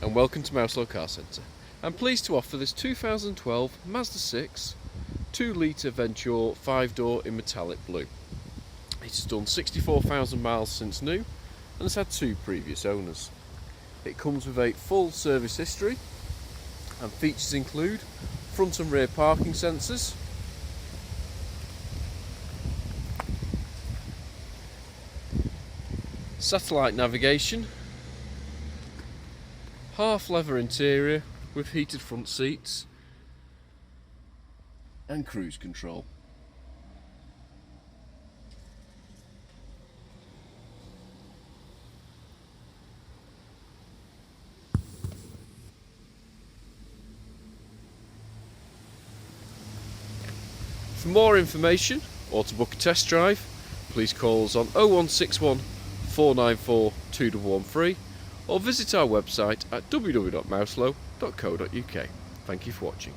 and welcome to Mouselow Car Centre. I'm pleased to offer this 2012 Mazda 6 2-litre Venture 5-door in metallic blue. It's done 64,000 miles since new and has had 2 previous owners. It comes with a full service history and features include front and rear parking sensors, satellite navigation, half leather interior with heated front seats and cruise control. For more information or to book a test drive, please call us on 0161 494 2113 or visit our website at www.mouselow.co.uk. Thank you for watching.